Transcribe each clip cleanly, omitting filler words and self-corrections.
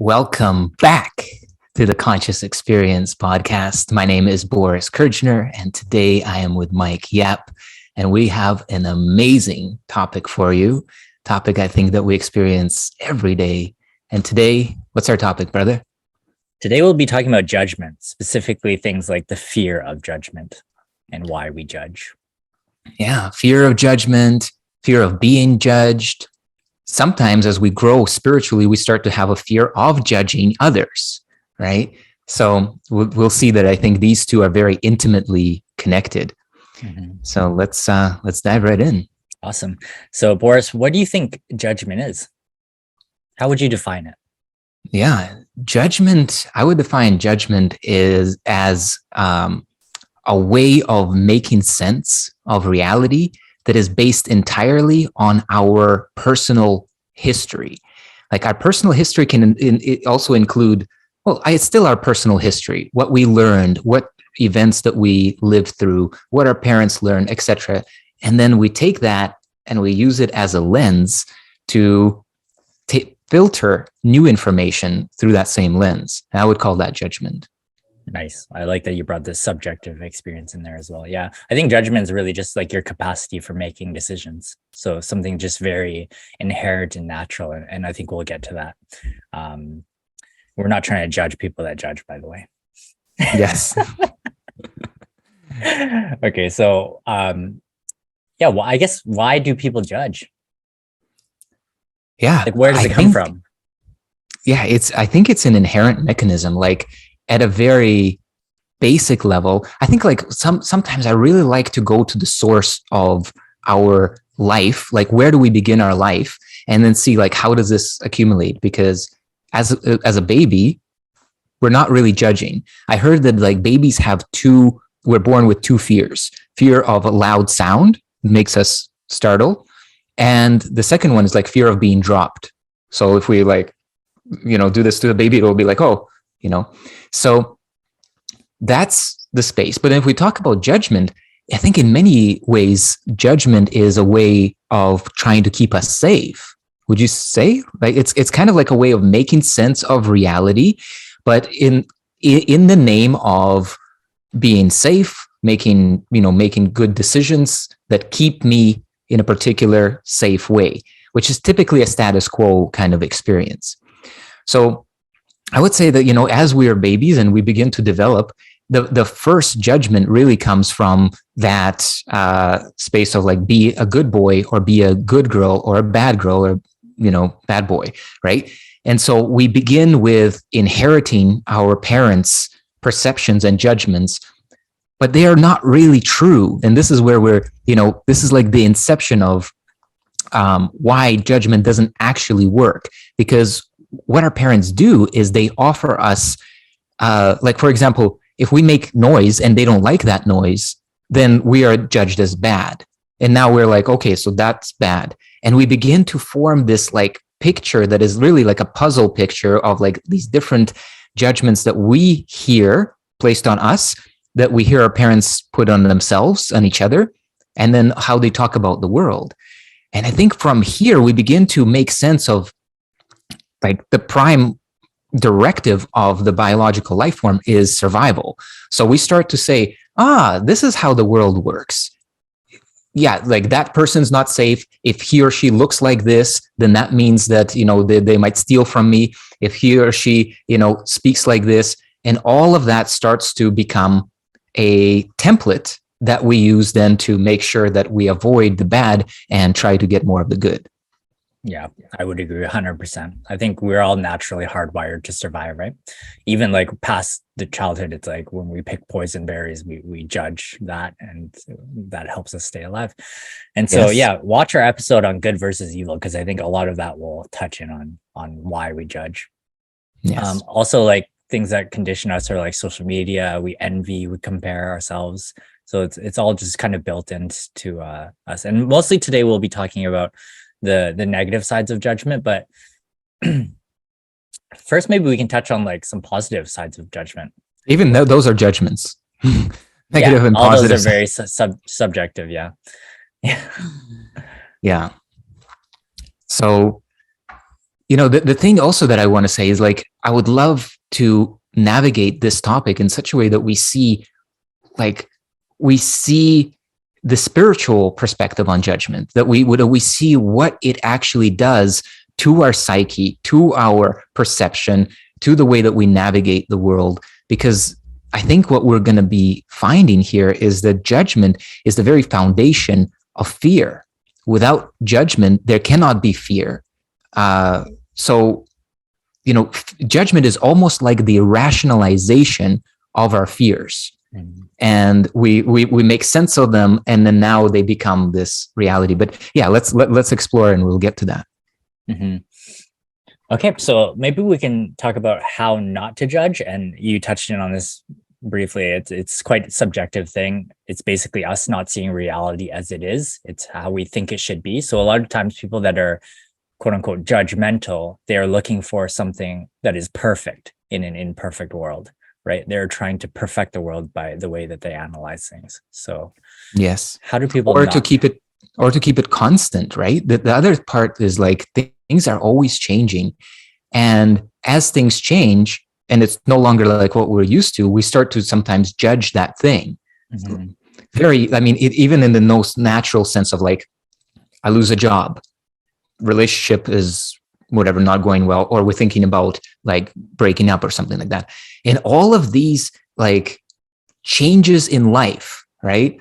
Welcome back to the Conscious Experience podcast. My name is Boris Kirchner, and today I am with Mike Yap, and we have an amazing topic for you. Topic I think that we experience every day. And today, what's our topic, brother? Today we'll be talking about judgment, specifically things like the fear of judgment and why we judge. Yeah, fear of judgment, fear of being judged. Sometimes as we grow spiritually, we start to have a fear of judging others, right? So we'll see that I think these two are very intimately connected. Mm-hmm. So let's dive right in. Awesome. So Boris, what do you think judgment is? How would you define it? Yeah, judgment, I would define judgment as a way of making sense of reality that is based entirely on our personal history. Like our personal history can also include, it's still our personal history, what we learned, what events that we lived through, what our parents learned, etc. And then we take that and we use it as a lens to filter new information through that same lens. And I would call that judgment. Nice. I like that you brought this subjective experience in there as well. Yeah. I think judgment is really just like your capacity for making decisions. So something just very inherent and natural. And I think we'll get to that. We're not trying to judge people that judge, by the way. Yes. Okay. So, well, I guess why do people judge? Yeah. Like, where does it come from? Yeah. I think it's an inherent mechanism. Like, at a very basic level, I think like sometimes I really like to go to the source of our life. Like, where do we begin our life? And then see like, how does this accumulate? Because as a baby, we're not really judging. I heard that like babies we're born with two fears. Fear of a loud sound makes us startle. And the second one is like fear of being dropped. So if we like, do this to the baby, it'll be like, oh, so that's the space. But if we talk about judgment, I think in many ways, judgment is a way of trying to keep us safe. Would you say? Like it's kind of like a way of making sense of reality, but in the name of being safe, making good decisions that keep me in a particular safe way, which is typically a status quo kind of experience. So I would say that, as we are babies and we begin to develop, the first judgment really comes from that space of like, be a good boy or be a good girl or a bad girl or, bad boy, right? And so we begin with inheriting our parents' perceptions and judgments, but they are not really true. And this is where this is like the inception of why judgment doesn't actually work, because what our parents do is they offer us, like, for example, if we make noise and they don't like that noise, then we are judged as bad. And now we're like, okay, so that's bad. And we begin to form this like picture that is really like a puzzle picture of like these different judgments that we hear placed on us, that we hear our parents put on themselves, on each other, and then how they talk about the world. And I think from here, we begin to make sense of like the prime directive of the biological life form is survival. So we start to say, this is how the world works. Yeah, like that person's not safe. If he or she looks like this, then that means that, they might steal from me. If he or she, speaks like this, and all of that starts to become a template that we use then to make sure that we avoid the bad and try to get more of the good. Yeah, I would agree 100%. I think we're all naturally hardwired to survive, right? Even like past the childhood, it's like when we pick poison berries, we judge that, and that helps us stay alive. And so, watch our episode on good versus evil, because I think a lot of that will touch in on why we judge. Yes. Also, like things that condition us are like social media. We envy, we compare ourselves. So it's all just kind of built into us. And mostly today we'll be talking about the negative sides of judgment, but first maybe we can touch on like some positive sides of judgment. Even though those are judgments. Negative and all positive. Those are very subjective. Yeah. So The thing also that I want to say is like, I would love to navigate this topic in such a way that like, we see the spiritual perspective on judgment, that we see what it actually does to our psyche, to our perception, to the way that we navigate the world. Because I think what we're going to be finding here is that judgment is the very foundation of fear. Without judgment, there cannot be fear. So, judgment is almost like the rationalization of our fears. And we make sense of them, and then now they become this reality. But yeah, let's explore, and we'll get to that. Mm-hmm. Okay, so maybe we can talk about how not to judge. And you touched in on this briefly. It's quite a subjective thing. It's basically us not seeing reality as it is. It's how we think it should be. So a lot of times people that are quote unquote judgmental, they're looking for something that is perfect in an imperfect world, right? They're trying to perfect the world by the way that they analyze things. So yes, how do people to keep it constant, right? The other part is like things are always changing, and as things change and it's no longer like what we're used to, we start to sometimes judge that thing. Mm-hmm. Even in the most natural sense of like, I lose a job, relationship is whatever, not going well, or we're thinking about like breaking up or something like that. And all of these like changes in life, right?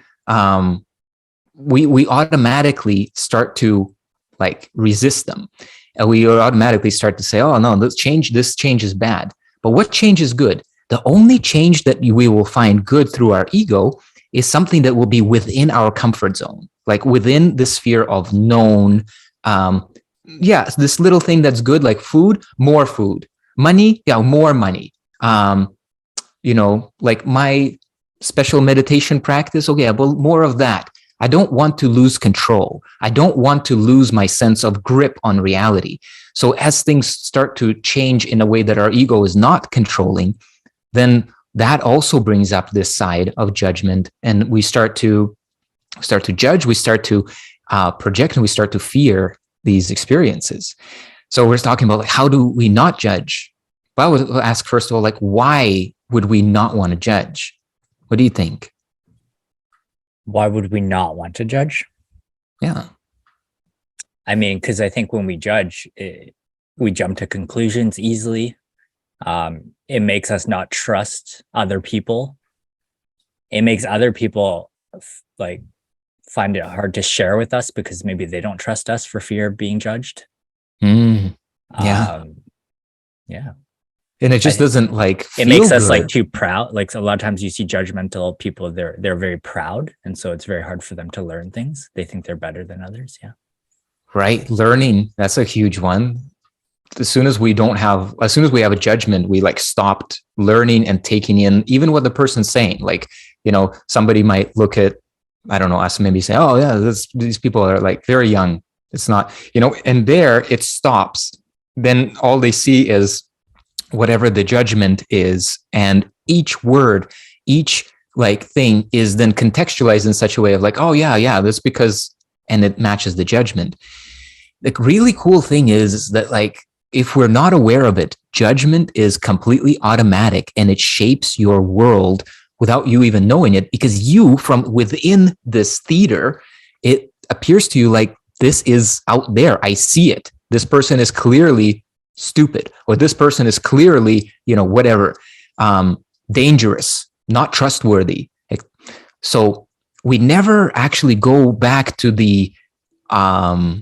We automatically start to like resist them. And we automatically start to say, oh no, this change is bad. But what change is good? The only change that we will find good through our ego is something that will be within our comfort zone, like within the sphere of known. This little thing that's good, like food, more food, money, more money. Like my special meditation practice, okay, well, more of that. I don't want to lose control. I don't want to lose my sense of grip on reality. So as things start to change in a way that our ego is not controlling, then that also brings up this side of judgment. And we start to judge, we start to project, and we start to fear these experiences. So we're talking about like, how do we not judge? Well, I would ask first of all, like, why would we not want to judge? What do you think? Why would we not want to judge? Yeah. I mean, because I think when we judge, we jump to conclusions easily. It makes us not trust other people. It makes other people like find it hard to share with us because maybe they don't trust us for fear of being judged. Yeah. And it just doesn't like it makes us like too proud. Like a lot of times you see judgmental people, they're very proud, and so it's very hard for them to learn things. They think they're better than others. Yeah. Right. Learning, that's a huge one. As soon as we have a judgment, we like stopped learning and taking in even what the person's saying. Like, somebody might look at, I don't know, us, maybe say, oh yeah, these people are like very young. It's not, and there it stops. Then all they see is whatever the judgment is, and each word, each like thing is then contextualized in such a way of like, oh yeah, that's because, and it matches the judgment. The really cool thing is that like, if we're not aware of it, judgment is completely automatic and it shapes your world without you even knowing it, because you, from within this theater, it appears to you like this is out there. I see it. This person is clearly stupid, or this person is clearly, whatever, dangerous, not trustworthy. So we never actually go back to the, I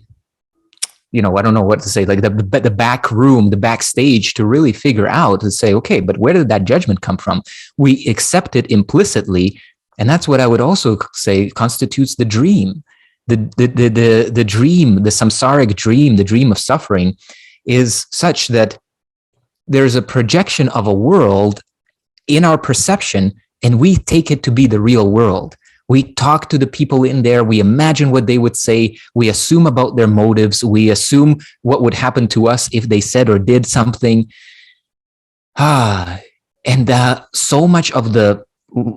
don't know what to say, like the back room, the backstage, to really figure out, to say, okay, but where did that judgment come from? We accept it implicitly. And that's what I would also say constitutes the dream. The dream, the samsaric dream, the dream of suffering, is such that there's a projection of a world in our perception, and we take it to be the real world. We talk to the people in there. We imagine what they would say. We assume about their motives. We assume what would happen to us if they said or did something. And so much of the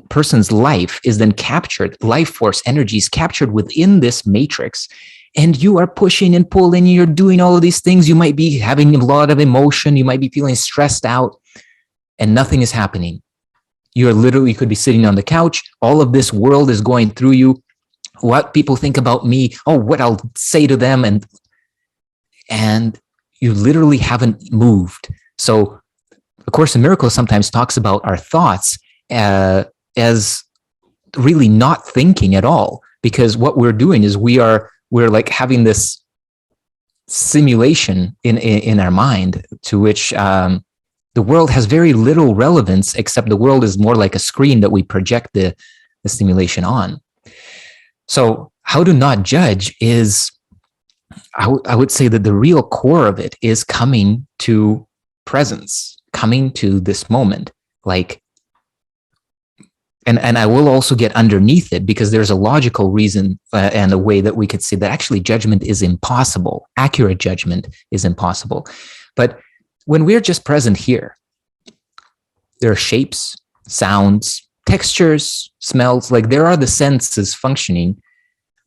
person's life is then captured, life force energy is captured within this matrix. and you are pushing and pulling, you're doing all of these things. You might be having a lot of emotion. You might be feeling stressed out, and nothing is happening. You could be sitting on the couch. All of this world is going through you. What people think about me. Oh, what I'll say to them. And you literally haven't moved. So A Course in Miracles sometimes talks about our thoughts as really not thinking at all, because what we're doing is we're like having this simulation in our mind to which the world has very little relevance, except the world is more like a screen that we project the simulation on. So how to not judge is, I would say that the real core of it is coming to presence, coming to this moment. Like, and I will also get underneath it, because there's a logical reason and a way that we could say that actually judgment is impossible. Accurate judgment is impossible. But when we're just present here, there are shapes, sounds, textures, smells, like there are the senses functioning,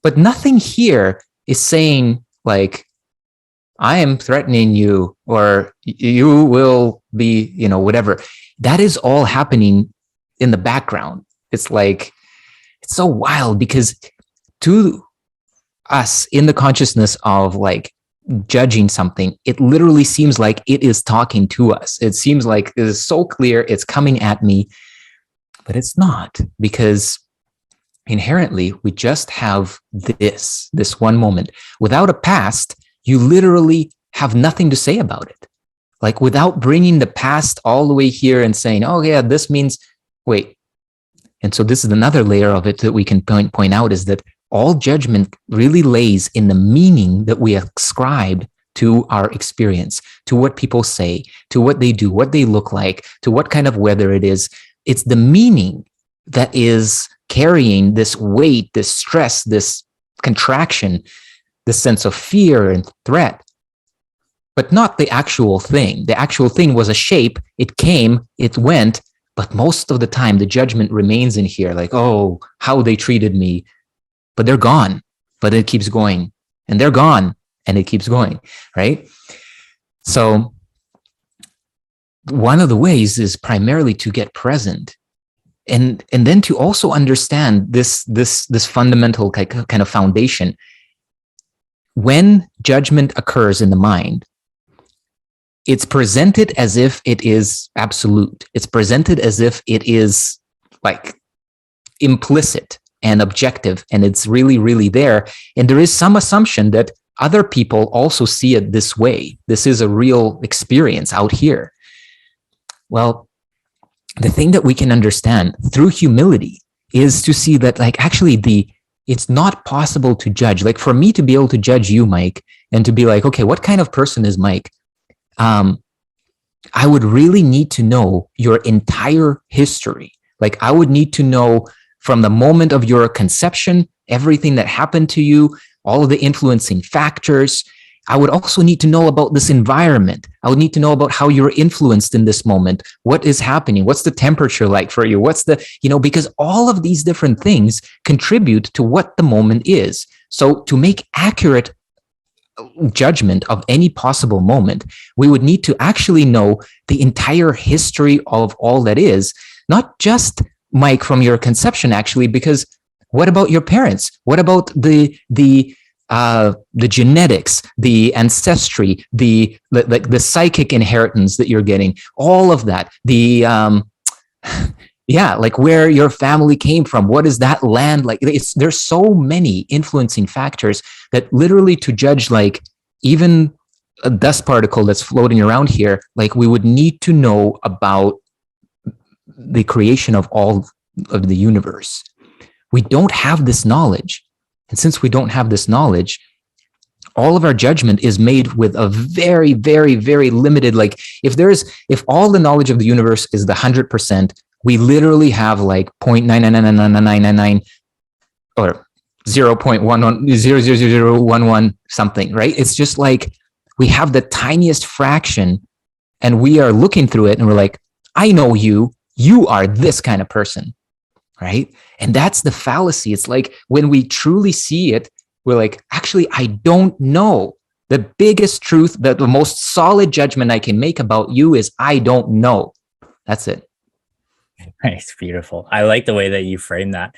but nothing here is saying like, I am threatening you, or you will be, whatever. That is all happening in the background. It's like, it's so wild, because to us in the consciousness of like judging something, it literally seems like it is talking to us. It seems like it is so clear, it's coming at me, but it's not, because inherently we just have this one moment. Without a past, you literally have nothing to say about it. Like, without bringing the past all the way here and saying, oh yeah, this means, wait. And so this is another layer of it that we can point out, is that all judgment really lays in the meaning that we ascribe to our experience, to what people say, to what they do, what they look like, to what kind of weather it is. It's the meaning that is carrying this weight, this stress, this contraction, this sense of fear and threat, but not the actual thing. The actual thing was a shape. It came, it went, but most of the time the judgment remains in here, like, oh, how they treated me. But they're gone, but it keeps going, and they're gone, and it keeps going, right? So one of the ways is primarily to get present, and then to also understand this fundamental kind of foundation. When judgment occurs in the mind, it's presented as if it is absolute. It's presented as if it is like implicit and objective, and it's really, really there. And there is some assumption that other people also see it this way. This is a real experience out here. Well, the thing that we can understand through humility is to see that, like, actually it's not possible to judge. Like, for me to be able to judge you, Mike, and to be like, okay, what kind of person is Mike? I would really need to know your entire history. Like, I would need to know from the moment of your conception, everything that happened to you, all of the influencing factors. I would also need to know about this environment. I would need to know about how you're influenced in this moment. What is happening? What's the temperature like for you? What's the, because all of these different things contribute to what the moment is. So to make accurate judgment of any possible moment, we would need to actually know the entire history of all that is, not just Mike from your conception, actually, because what about your parents? What about the genetics, the ancestry, the psychic inheritance that you're getting, all of that, like where your family came from, what is that land like? There's so many influencing factors that literally, to judge like even a dust particle that's floating around here, like we would need to know about the creation of all of the universe. We don't have this knowledge. And since we don't have this knowledge, all of our judgment is made with a very, very, very limited, like if all the knowledge of the universe is the 100%, we literally have like 0.9999999 or 0.11 something, right? It's just like we have the tiniest fraction, and we are looking through it and we're like, I know you are this kind of person, right? And that's the fallacy. It's like when we truly see it, we're like, actually, I don't know. The biggest truth, that the most solid judgment I can make about you is I don't know. That's it. It's beautiful. I like the way that you frame that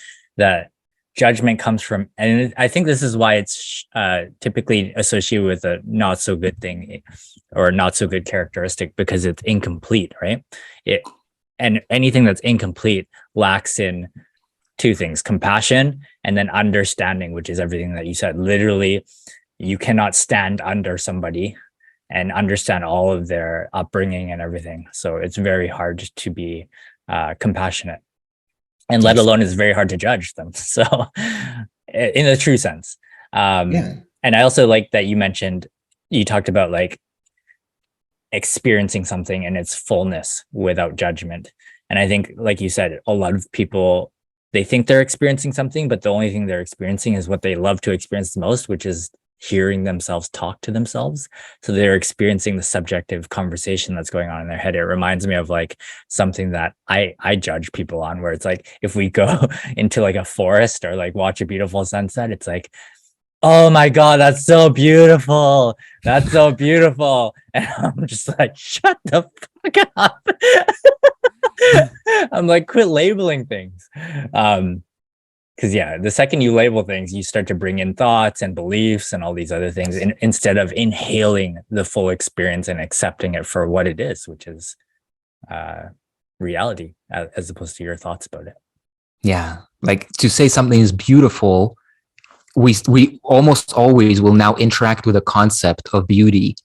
judgment comes from, and I think this is why it's typically associated with a not so good thing or not so good characteristic, because it's incomplete, right? And anything that's incomplete lacks in two things: compassion and then understanding, which is everything that you said. Literally, you cannot stand under somebody and understand all of their upbringing and everything. So it's very hard to be compassionate, and let Yes. alone it's very hard to judge them. So in a true sense. Yeah. And I also like that you talked about like experiencing something in its fullness without judgment. And I think, like you said, a lot of people, they think they're experiencing something, but the only thing they're experiencing is what they love to experience the most, which is hearing themselves talk to themselves. So they're experiencing the subjective conversation that's going on in their head. It reminds me of like something that I judge people on, where it's like, if we go into like a forest or like watch a beautiful sunset, it's like, oh my God, that's so beautiful. That's so beautiful. And I'm just like, shut the fuck up. I'm like, quit labeling things. Because yeah, the second you label things, you start to bring in thoughts and beliefs and all these other things instead of inhaling the full experience and accepting it for what it is, which is reality, as opposed to your thoughts about it. Yeah. Like, to say something is beautiful, we almost always will now interact with a concept of beauty,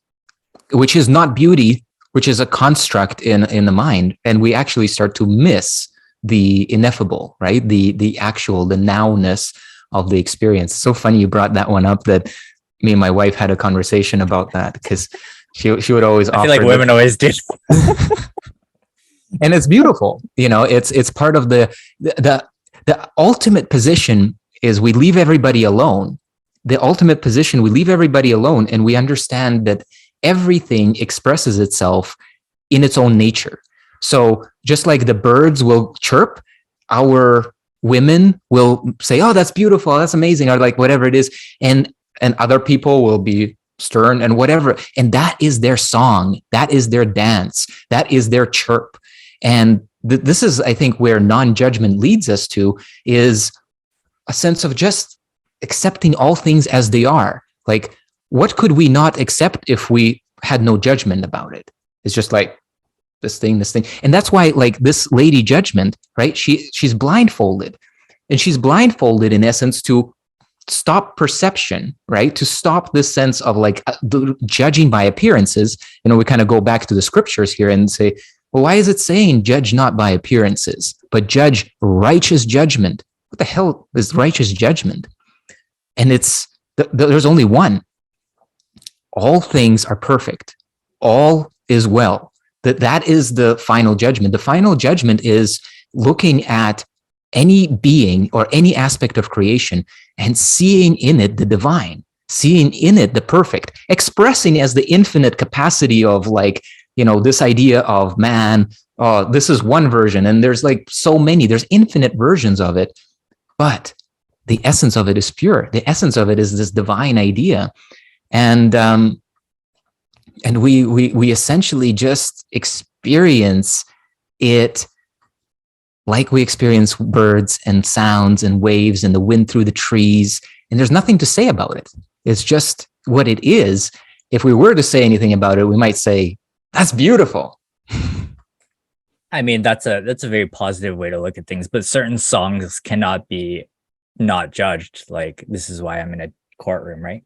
which is not beauty, which is a construct in the mind. And we actually start to miss the ineffable, right? The actual, the nowness of the experience. It's so funny you brought that one up, that me and my wife had a conversation about that, because she would always I feel like women always do. And it's beautiful. It's part of the ultimate position is we leave everybody alone. The ultimate position, we leave everybody alone, and we understand that everything expresses itself in its own nature. So just like the birds will chirp, our women will say, oh, that's beautiful, that's amazing, or like whatever it is. And other people will be stern and whatever. And that is their song. That is their dance. That is their chirp. And this is, I think, where non-judgment leads us to, is a sense of just accepting all things as they are. Like, what could we not accept if we had no judgment about it? It's just like, this thing. And that's why, like, this lady Judgment, right? She's blindfolded, and she's blindfolded in essence to stop perception, right? To stop this sense of like judging by appearances. We kind of go back to the scriptures here and say, well, why is it saying judge not by appearances, but judge righteous judgment? What the hell is righteous judgment? And there's only one. All things are perfect. All is well. That is the final judgment. The final judgment is looking at any being or any aspect of creation and seeing in it the divine, seeing in it the perfect, expressing as the infinite capacity of, like, this idea of man. This is one version, and there's like so many, there's infinite versions of it, but the essence of it is pure. The essence of it is this divine idea. And we essentially just experience it like we experience birds and sounds and waves and the wind through the trees. And there's nothing to say about it. It's just what it is. If we were to say anything about it, we might say, that's beautiful. I mean, that's a very positive way to look at things, but certain songs cannot be not judged. Like, this is why I'm in a courtroom, right?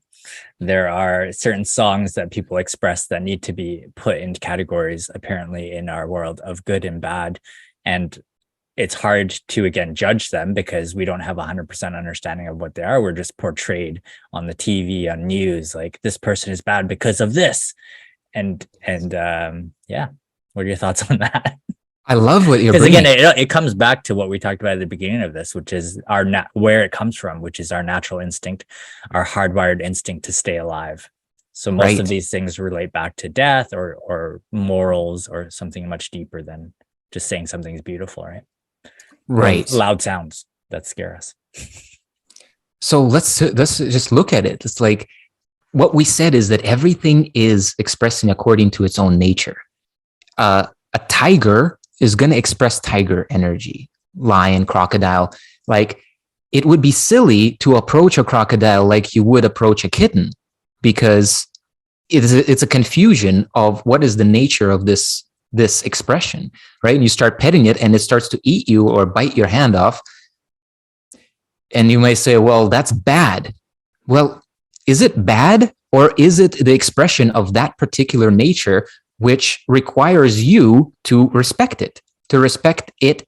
There are certain songs that people express that need to be put into categories, apparently, in our world of good and bad. And it's hard to, again, judge them because we don't have 100% understanding of what they are. We're just portrayed on the TV, on news, like, this person is bad because of this. And yeah, what are your thoughts on that? I love what you're Because bringing. again, it comes back to what we talked about at the beginning of this, which is where it comes from, which is our natural instinct, our hardwired instinct to stay alive. So most of these things relate back to death or morals or something much deeper than just saying something's beautiful, right? Right. Or loud sounds that scare us. So let's just look at it. It's like what we said is that everything is expressing according to its own nature. A tiger is going to express tiger energy. Lion, crocodile, like it would be silly to approach a crocodile like you would approach a kitten, because it's a confusion of what is the nature of this expression, right? And you start petting it and it starts to eat you or bite your hand off. And you may say, well, that's bad. Well, is it bad, or is it the expression of that particular nature which requires you to respect it,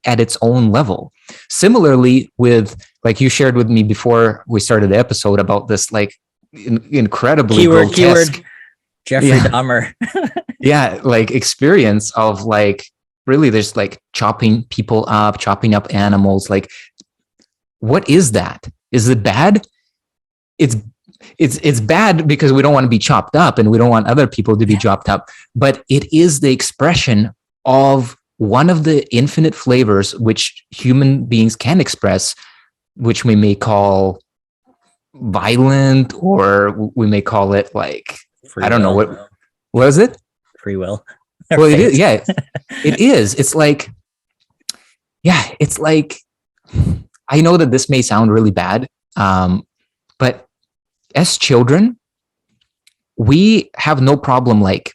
at its own level? Similarly, with, like you shared with me before we started the episode about this, like incredibly grotesque Jeffrey Dahmer. yeah, like experience of like really there's like chopping people up, chopping up animals. Like, what is that? Is it bad? It's bad because we don't want to be chopped up and we don't want other people to be chopped up. But it is the expression of one of the infinite flavors which human beings can express, which we may call violent, or we may call it like Free I don't will. know what is it? Free will. Well, it is. Yeah, it is. It's like, yeah, it's like, I know that this may sound really bad, but as children, we have no problem like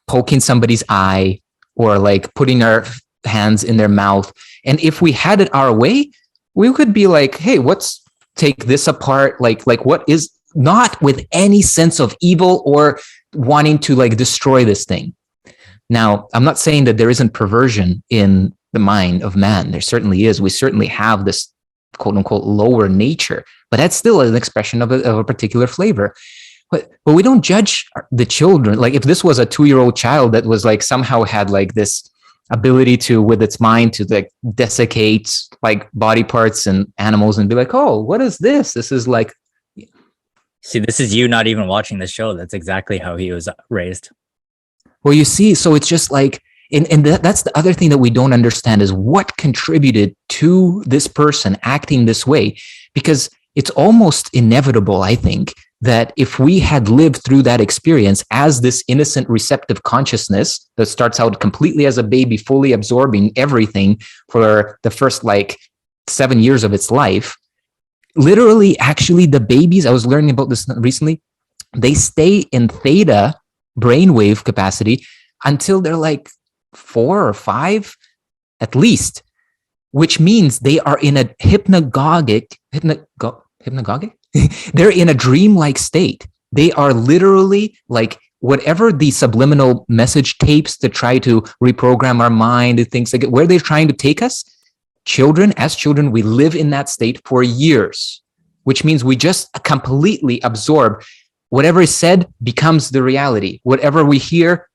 poking somebody's eye or like putting our hands in their mouth. And if we had it our way, we could be like, hey, let's take this apart. Like what is, not with any sense of evil or wanting to like destroy this thing. Now, I'm not saying that there isn't perversion in the mind of man. There certainly is. We certainly have this quote unquote lower nature, but that's still an expression of a particular flavor. But we don't judge the children. Like if this was a 2-year-old child that was like somehow had like this ability to, with its mind, to like desiccate like body parts and animals and be like, oh, what is this? This is like, see, this is you not even watching the show. That's exactly how he was raised. well, you see, so it's just like, and that's the other thing that we don't understand is what contributed to this person acting this way, because it's almost inevitable, I think, that if we had lived through that experience as this innocent receptive consciousness that starts out completely as a baby, fully absorbing everything for the first like 7 years of its life, literally, actually, the babies, I was learning about this recently, they stay in theta brainwave capacity until they're like 4 or 5 at least, which means they are in a hypnagogic, they're in a dreamlike state. They are literally like whatever the subliminal message tapes to try to reprogram our mind and things like it, where they're trying to take us. As children, we live in that state for years, which means we just completely absorb whatever is said becomes the reality. Whatever we hear,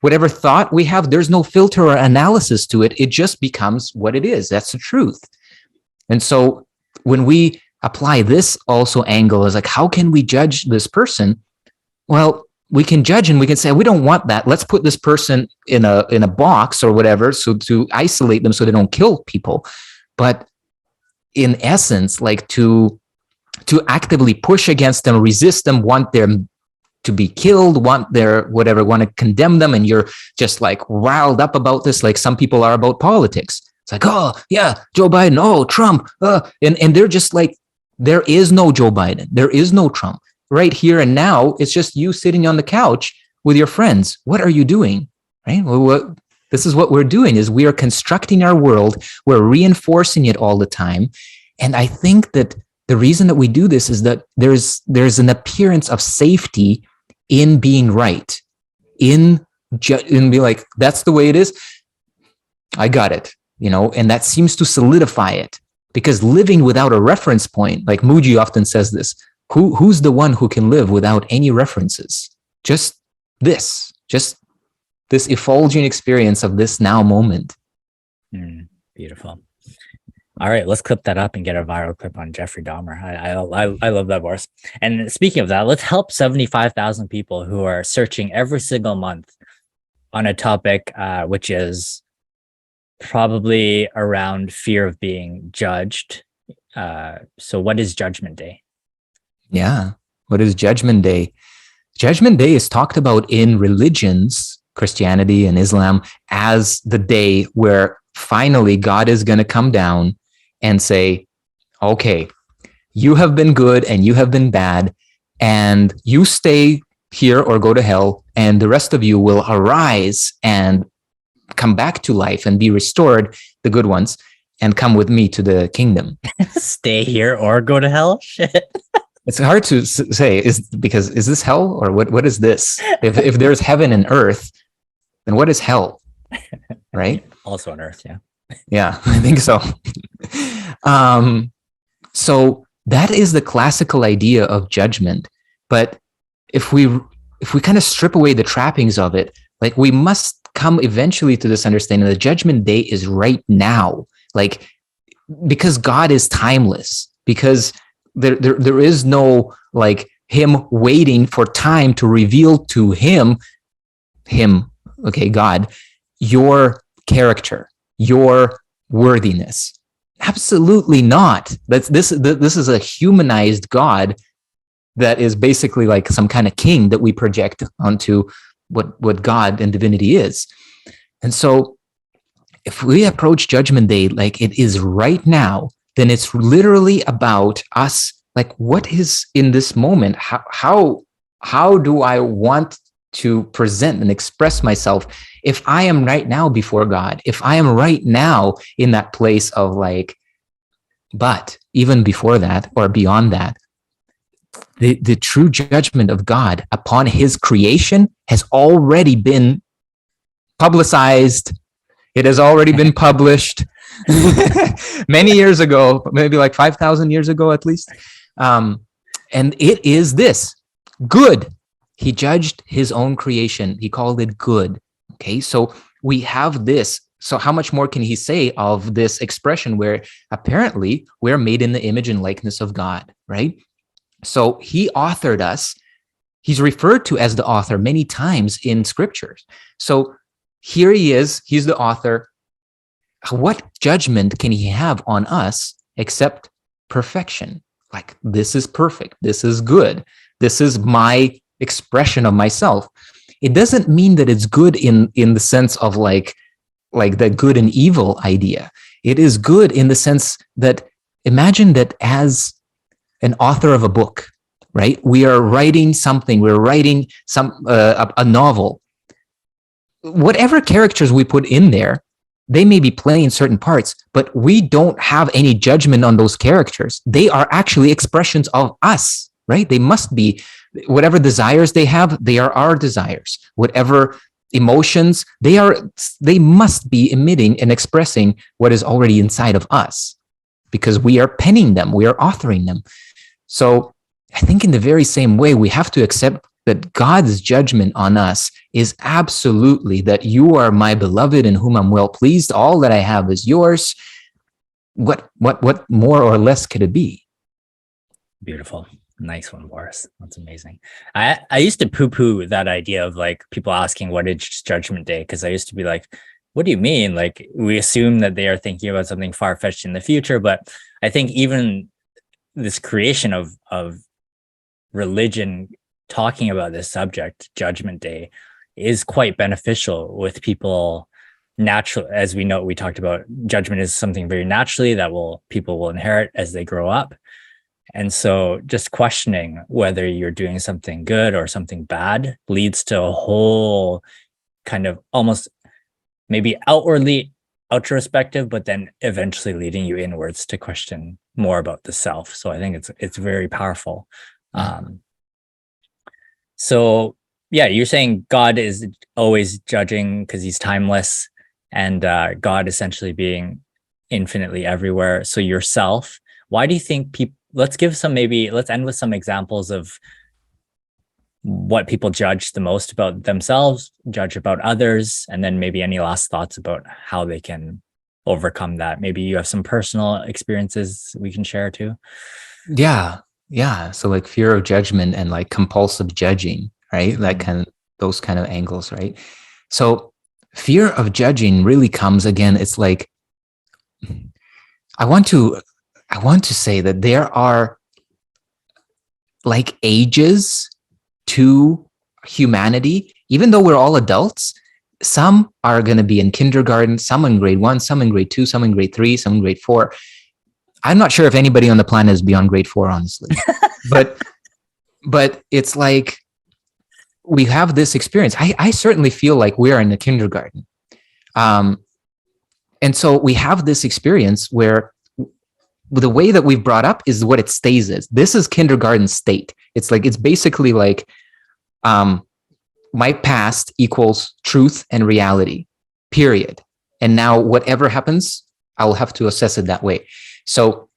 whatever thought we have, there's no filter or analysis to it. It just becomes what it is. That's the truth. And so when we apply this also angle is like, how can we judge this person? Well, we can judge and we can say, we don't want that. Let's put this person in a box or whatever, so to isolate them so they don't kill people. But in essence, like to actively push against them, resist them, want them to be killed, want their whatever, want to condemn them, and you're just like riled up about this, like some people are about politics. It's like, oh yeah, Joe Biden, oh Trump, and they're just like, there is no Joe Biden, there is no Trump. Right here and now, it's just you sitting on the couch with your friends. What are you doing? Right? Well, this is what we're doing, is we are constructing our world. We're reinforcing it all the time. And I think that the reason that we do this is that there's an appearance of safety in being right, in be like, that's the way it is. I got it, and that seems to solidify it, because living without a reference point, like Muji often says this, who's the one who can live without any references? Just this effulgent experience of this now moment. Beautiful. All right, let's clip that up and get a viral clip on Jeffrey Dahmer. I love that, Boris. And speaking of that, let's help 75,000 people who are searching every single month on a topic which is probably around fear of being judged So what is Judgment Day? Yeah. What is Judgment Day? Judgment Day is talked about in religions, Christianity and Islam, as the day where finally God is going to come down and say, okay, you have been good and you have been bad, and you stay here or go to hell, and the rest of you will arise and come back to life and be restored, the good ones, and come with me to the kingdom. Stay here or go to hell? Shit. It's hard to say, because is this hell or what is this? If there's heaven and earth, then what is hell? Right? Also on earth, yeah. Yeah, I think so. So that is the classical idea of judgment. But if we kind of strip away the trappings of it, like, we must come eventually to this understanding that Judgment Day is right now, like, because God is timeless, because there is no like him waiting for time to reveal to him, okay, God, your character, your worthiness. Absolutely not. This is a humanized God that is basically like some kind of king that we project onto what God and divinity is. And so if we approach Judgment Day like it is right now, then it's literally about us. Like, what is in this moment? How do I want to present and express myself if I am right now before God? If I am right now in that place of like, but even before that or beyond that, the true judgment of God upon his creation has already been publicized. It has already been published many years ago, maybe like 5,000 years ago at least. And it is this: good. He judged his own creation. He called it good. Okay, so we have this. So how much more can he say of this expression where apparently we're made in the image and likeness of God, right? So he authored us. He's referred to as the author many times in scriptures. So here he is. He's the author. What judgment can he have on us except perfection? Like, this is perfect. This is good. This is my expression of myself. It doesn't mean that it's good in the sense of like the good and evil idea. It is good in the sense that, imagine that as an author of a book, right? We are writing something. We're writing a novel. Whatever characters we put in there, they may be playing certain parts, but we don't have any judgment on those characters. They are actually expressions of us, right? They must be. Whatever desires they have, they are our desires. Whatever emotions, they must be emitting and expressing what is already inside of us, because we are penning them, we are authoring them. So I think in the very same way, we have to accept that God's judgment on us is absolutely that you are my beloved in whom I'm well pleased. All that I have is yours. What more or less could it be? Beautiful. Nice one, Boris. That's amazing. I used to poo-poo that idea of like people asking what is Judgment Day, because I used to be like, what do you mean? Like, we assume that they are thinking about something far-fetched in the future, but I think even this creation of religion talking about this subject, Judgment Day, is quite beneficial with people. Natural, as we know, we talked about judgment is something very naturally that people will inherit as they grow up. And so just questioning whether you're doing something good or something bad leads to a whole kind of almost maybe outwardly introspective, but then eventually leading you inwards to question more about the self. So I think it's very powerful. So yeah, you're saying God is always judging because he's timeless, and God essentially being infinitely everywhere. So yourself, why do you think people, let's end with some examples of what people judge the most about themselves, judge about others, and then maybe any last thoughts about how they can overcome that. Maybe you have some personal experiences we can share too. Yeah. So like fear of judgment and like compulsive judging, right? Those kind of angles, right? So fear of judging really comes again. It's like, I want to I want to say that there are like ages to humanity, even though we're all adults. Some are going to be in kindergarten, some in grade 1, some in grade 2, some in grade 3, some in grade 4. I'm not sure if anybody on the planet is beyond grade 4, honestly. but it's like we have this experience. I certainly feel like we're in the kindergarten. And so we have this experience where the way that we've brought up is what it stays as. This is kindergarten state. It's basically like my past equals truth and reality, period. And now whatever happens, I'll have to assess it that way. So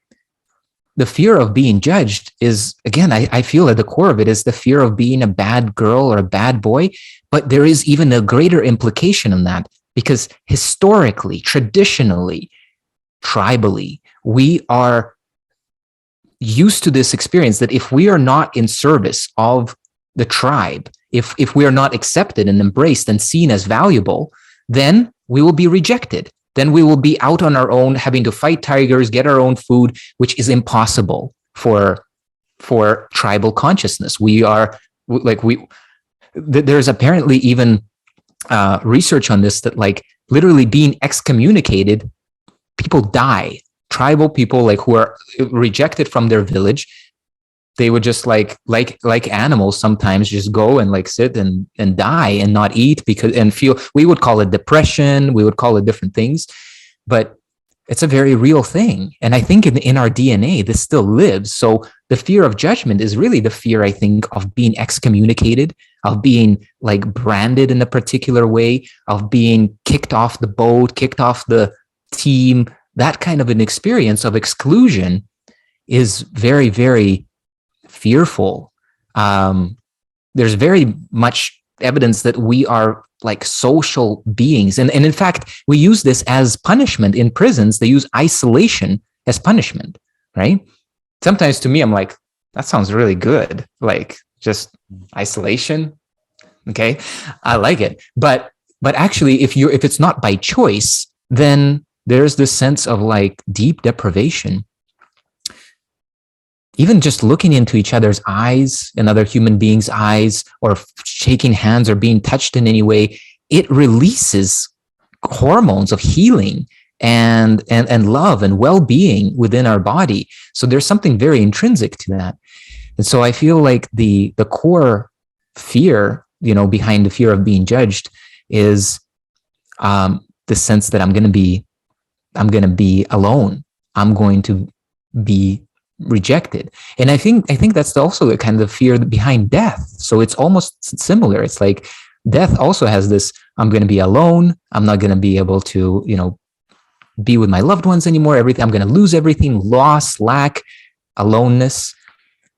the fear of being judged is, again, I feel at the core of it is the fear of being a bad girl or a bad boy. But there is even a greater implication in that, because historically, traditionally, tribally, we are used to this experience that if we are not in service of the tribe, if we are not accepted and embraced and seen as valuable, then we will be rejected. Then we will be out on our own, having to fight tigers, get our own food, which is impossible for tribal consciousness. There's apparently even research on this that like literally being excommunicated, people die. Tribal people like who are rejected from their village, they would just like animals sometimes just go and like sit and die and not eat and feel, we would call it depression, we would call it different things, but it's a very real thing. And I think in our DNA, this still lives. So the fear of judgment is really the fear, I think, of being excommunicated, of being like branded in a particular way, of being kicked off the boat, kicked off the team. That kind of an experience of exclusion is very, very fearful. There's very much evidence that we are like social beings. And in fact, we use this as punishment in prisons. They use isolation as punishment, right? Sometimes to me, I'm like, that sounds really good. Like just isolation. Okay. I like it. But actually, if it's not by choice, then there's this sense of like deep deprivation. Even just looking into each other's eyes, another human being's eyes, or shaking hands or being touched in any way, it releases hormones of healing and love and well-being within our body. So there's something very intrinsic to that. And so I feel like the core fear, behind the fear of being judged is the sense that I'm going to be alone. I'm going to be rejected. And I think that's also the kind of fear behind death. So it's almost similar. It's like death also has this, I'm going to be alone. I'm not going to be able to, be with my loved ones anymore. Everything, I'm going to lose everything, loss, lack, aloneness.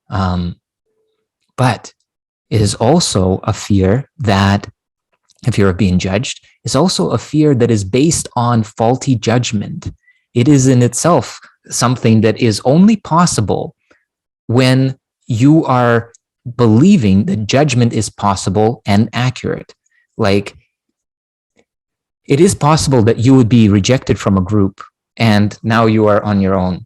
But it is also a fear that, a fear of being judged, is also a fear that is based on faulty judgment. It is in itself something that is only possible when you are believing that judgment is possible and accurate. Like, it is possible that you would be rejected from a group and now you are on your own.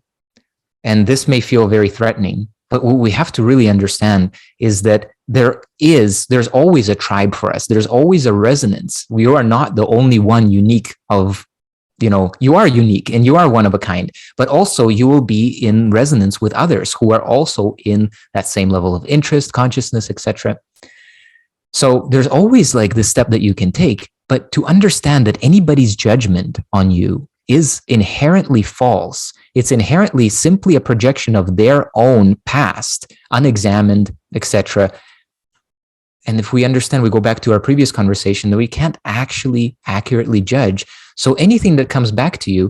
And this may feel very threatening, but what we have to really understand is that there's always a tribe for us. There's always a resonance. We are not the only one unique you are unique and you are one of a kind, but also you will be in resonance with others who are also in that same level of interest, consciousness, etc. So there's always like this step that you can take, but to understand that anybody's judgment on you is inherently false. It's inherently simply a projection of their own past, unexamined, etc. And if we understand, we go back to our previous conversation, that we can't actually accurately judge. So anything that comes back to you,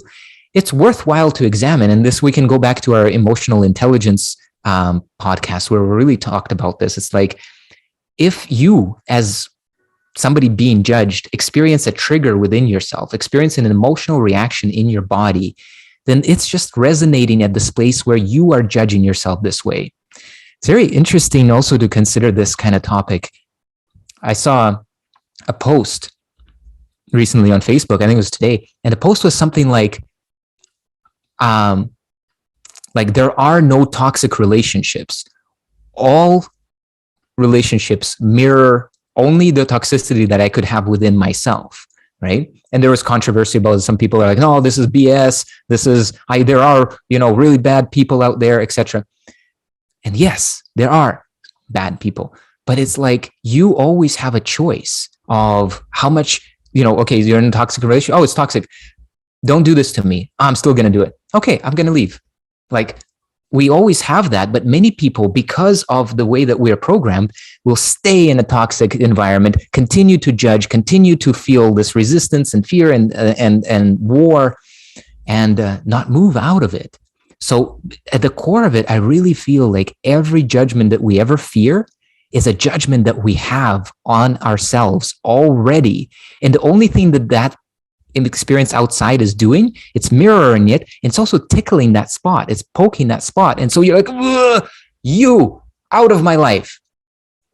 it's worthwhile to examine. And this, we can go back to our emotional intelligence podcast where we really talked about this. It's like, if you, as somebody being judged, experience a trigger within yourself, experience an emotional reaction in your body, then it's just resonating at this place where you are judging yourself this way. It's very interesting also to consider this kind of topic. I saw a post recently on Facebook, I think it was today, and the post was something like Like there are no toxic relationships. All relationships mirror only the toxicity that I could have within myself, right? And there was controversy about some people are like, no, this is BS. There are, really bad people out there, etc. And yes, there are bad people, but it's like you always have a choice of how much, okay, you're in a toxic relationship. Oh, it's toxic. Don't do this to me. I'm still going to do it. Okay, I'm going to leave. Like we always have that, but many people, because of the way that we're programmed, will stay in a toxic environment, continue to judge, continue to feel this resistance and fear and war, and not move out of it. So at the core of it, I really feel like every judgment that we ever fear is a judgment that we have on ourselves already. And the only thing that experience outside is doing, it's mirroring it. It's also tickling that spot. It's poking that spot. And so you're like, you out of my life.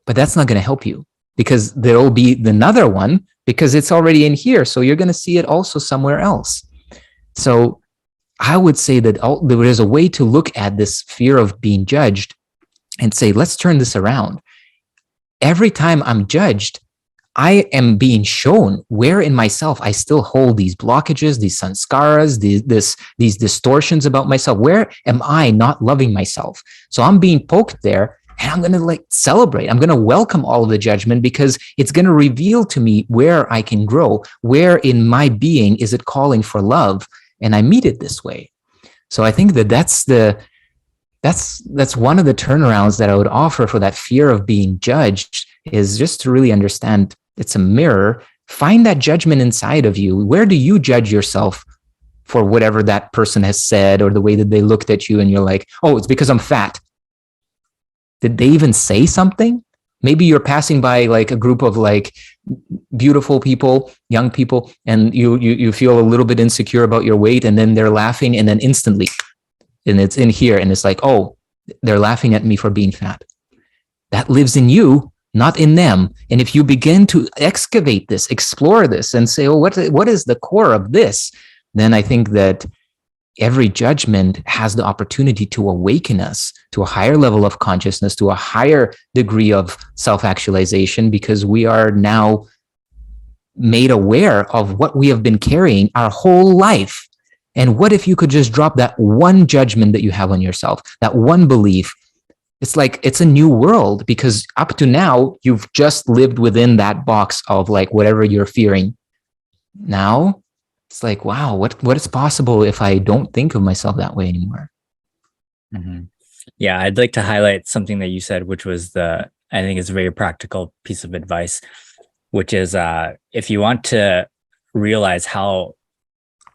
But that's not going to help you because there will be another one because it's already in here. So you're going to see it also somewhere else. So I would say that there is a way to look at this fear of being judged and say, let's turn this around. Every time I'm judged, I am being shown where in myself I still hold these blockages, these sanskaras, these distortions about myself. Where am I not loving myself? So I'm being poked there, and I'm going to celebrate. I'm going to welcome all of the judgment because it's going to reveal to me where I can grow, where in my being is it calling for love, and I meet it this way. So I think that's one of the turnarounds that I would offer for that fear of being judged, is just to really understand it's a mirror. Find that judgment inside of you. Where do you judge yourself for whatever that person has said or the way that they looked at you and you're like, oh, it's because I'm fat. Did they even say something? Maybe you're passing by a group of beautiful people, young people, and you feel a little bit insecure about your weight, and then they're laughing, and then instantly, and it's in here, and it's like, oh, they're laughing at me for being fat. That lives in you, not in them. And if you begin to excavate this, explore this, and say, oh, what is the core of this? Then I think that every judgment has the opportunity to awaken us to a higher level of consciousness, to a higher degree of self-actualization, because we are now made aware of what we have been carrying our whole life. And what if you could just drop that one judgment that you have on yourself, that one belief? It's like it's a new world, because up to now, you've just lived within that box of whatever you're fearing. Now, it's like, wow, what is possible if I don't think of myself that way anymore? Mm-hmm. Yeah, I'd like to highlight something that you said, which was I think it's a very practical piece of advice, which is if you want to realize how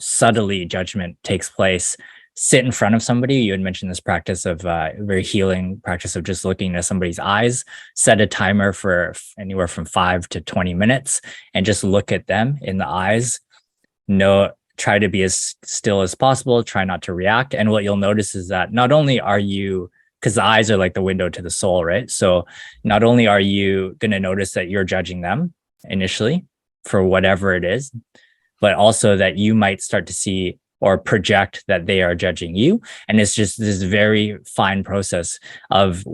subtly judgment takes place, sit in front of somebody. You had mentioned this practice of very healing practice of just looking at somebody's eyes, set a timer for anywhere from 5 to 20 minutes and just look at them in the eyes. Try to be as still as possible, try not to react. And what you'll notice is that not only are you, because the eyes are like the window to the soul, right? So not only are you going to notice that you're judging them initially for whatever it is, but also that you might start to see or project that they are judging you. And it's just this very fine process of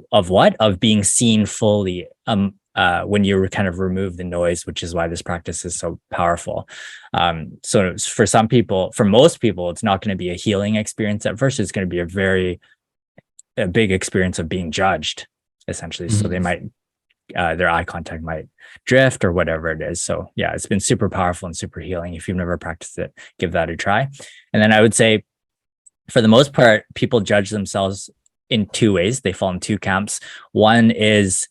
being seen fully when you kind of remove the noise, which is why this practice is so powerful. So for most people, it's not going to be a healing experience at first. It's going to be a big experience of being judged, essentially. Mm-hmm. So they might, their eye contact might drift or whatever it is. So yeah, it's been super powerful and super healing. If you've never practiced it, give that a try. And then I would say, for the most part, people judge themselves in two ways. They fall in two camps. One is,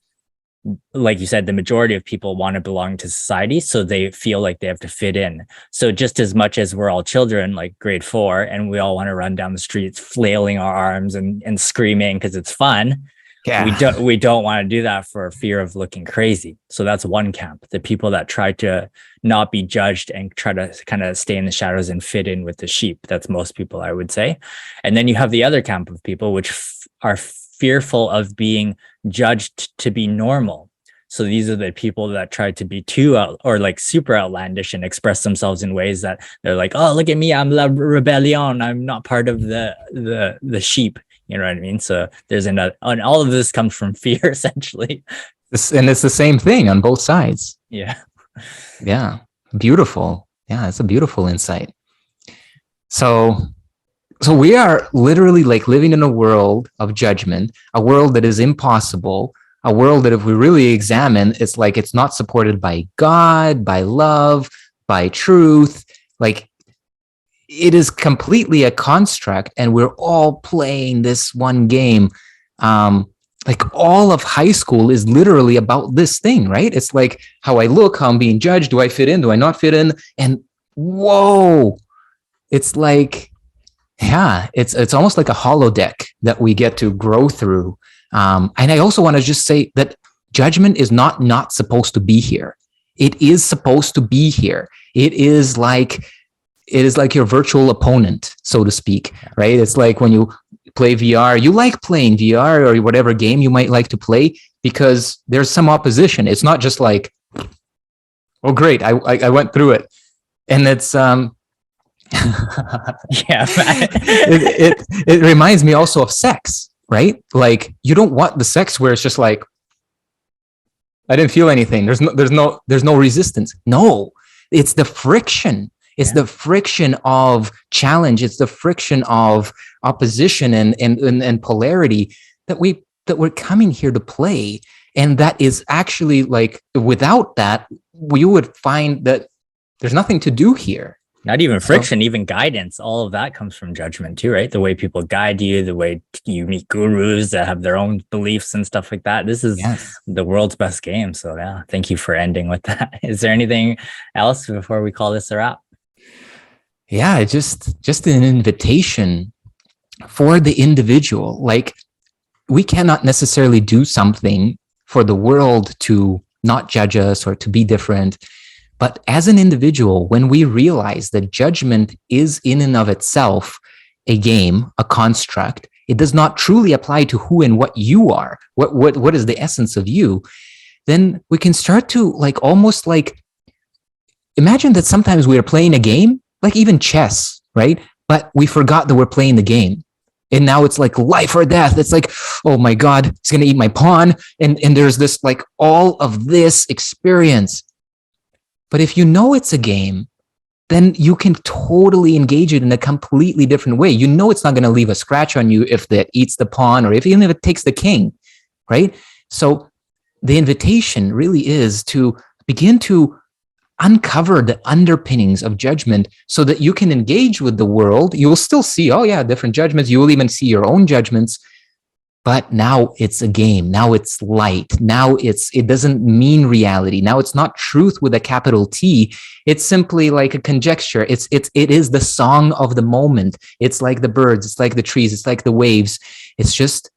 like you said, the majority of people want to belong to society, so they feel like they have to fit in. So just as much as we're all children, like grade 4, and we all want to run down the streets flailing our arms and screaming because it's fun, yeah, we don't want to do that for fear of looking crazy. So that's one camp, the people that try to not be judged and try to kind of stay in the shadows and fit in with the sheep. That's most people, I would say. And then you have the other camp of people which are fearful of being judged to be normal. So these are the people that try to be too super outlandish and express themselves in ways that they're like, oh, look at me, I'm la rebellion, I'm not part of the sheep, You know what I mean? So there's another, and all of this comes from fear, essentially. And it's the same thing on both sides. Yeah. Yeah. Beautiful. Yeah, it's a beautiful insight. So we are literally like living in a world of judgment, a world that is impossible, a world that if we really examine, it's like it's not supported by God, by love, by truth. Like it is completely a construct, and we're all playing this one game. Like all of high school is literally about this thing, right? It's like how I look, how I'm being judged. Do I fit in? Do I not fit in? And whoa, it's like, yeah, it's almost like a holodeck that we get to grow through. And I also want to just say that judgment is not supposed to be here. It is supposed to be here. It is like your virtual opponent, so to speak, right? It's like when you play VR, you like playing VR or whatever game you might like to play because there's some opposition. It's not just like, oh, great, I went through it. And it's, Yeah. it reminds me also of sex, right? Like you don't want the sex where it's just like, I didn't feel anything. There's no resistance. No, it's the friction. It's the friction of challenge. It's the friction of opposition and polarity that we're coming here to play. And that is actually like, without that, you would find that there's nothing to do here. Not even friction, even guidance. All of that comes from judgment too, right? The way people guide you, the way you meet gurus that have their own beliefs and stuff like that. This is the world's best game. So yeah, thank you for ending with that. Is there anything else before we call this a wrap? Yeah, just an invitation for the individual. Like we cannot necessarily do something for the world to not judge us or to be different. But as an individual, when we realize that judgment is in and of itself a game, a construct, it does not truly apply to who and what you are, what is the essence of you, then we can start to like almost like imagine that sometimes we are playing a game, like even chess, right? But we forgot that we're playing the game. And now it's like life or death. It's like, oh my God, he's going to eat my pawn. And there's this like all of this experience. But if you know it's a game, then you can totally engage it in a completely different way. You know it's not going to leave a scratch on you if it eats the pawn or even if it takes the king, right? So the invitation really is to begin to uncover the underpinnings of judgment so that you can engage with the world. You will still see, oh yeah, different judgments. You will even see your own judgments. But now it's a game. Now it's light. Now it doesn't mean reality. Now it's not truth with a capital T. It's simply like a conjecture. It is the song of the moment. It's like the birds. It's like the trees. It's like the waves. It's just,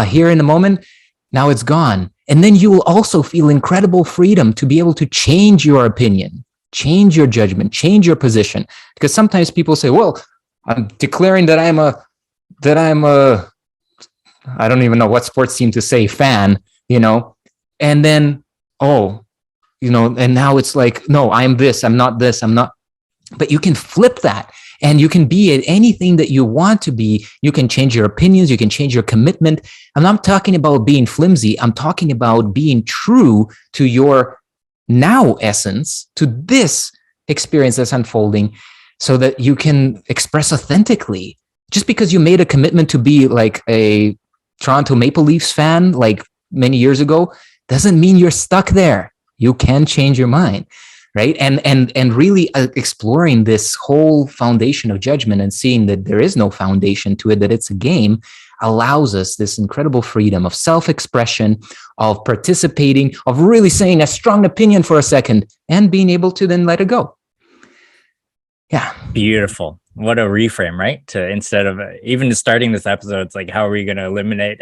here in the moment, now it's gone. And then you will also feel incredible freedom to be able to change your opinion, change your judgment, change your position. Because sometimes people say, well, I'm declaring that I'm a I don't even know what sports team to say, fan, and then, and now it's like, no, I'm this, I'm not this, I'm not, but you can flip that and you can be at anything that you want to be. You can change your opinions. You can change your commitment. I'm not talking about being flimsy. I'm talking about being true to your now essence, to this experience that's unfolding so that you can express authentically. Just because you made a commitment to be like a Toronto Maple Leafs fan like many years ago doesn't mean you're stuck there. You can change your mind, right? And really exploring this whole foundation of judgment and seeing that there is no foundation to it, that it's a game, allows us this incredible freedom of self-expression, of participating, of really saying a strong opinion for a second and being able to then let it go. Yeah. Beautiful. What a reframe, right? To instead of even starting this episode, it's like, how are we going to eliminate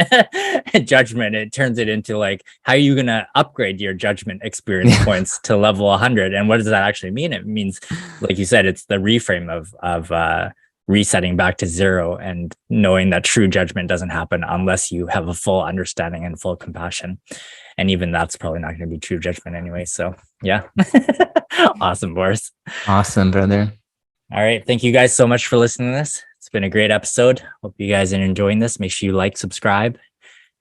judgment? It turns it into like, how are you going to upgrade your judgment experience points to level 100? And what does that actually mean? It means, like you said, it's the reframe of resetting back to zero and knowing that true judgment doesn't happen unless you have a full understanding and full compassion. And even that's probably not going to be true judgment anyway. So yeah. Awesome, Boris. Awesome, brother. All right. Thank you guys so much for listening to this. It's been been a great episode. Hope you guys are enjoying this. Make sure you like, subscribe,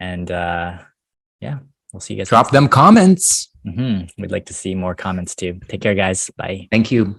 and yeah, we'll see you guys. Drop them comments. We'd like to see more comments too. Take care, guys. Bye. Thank you.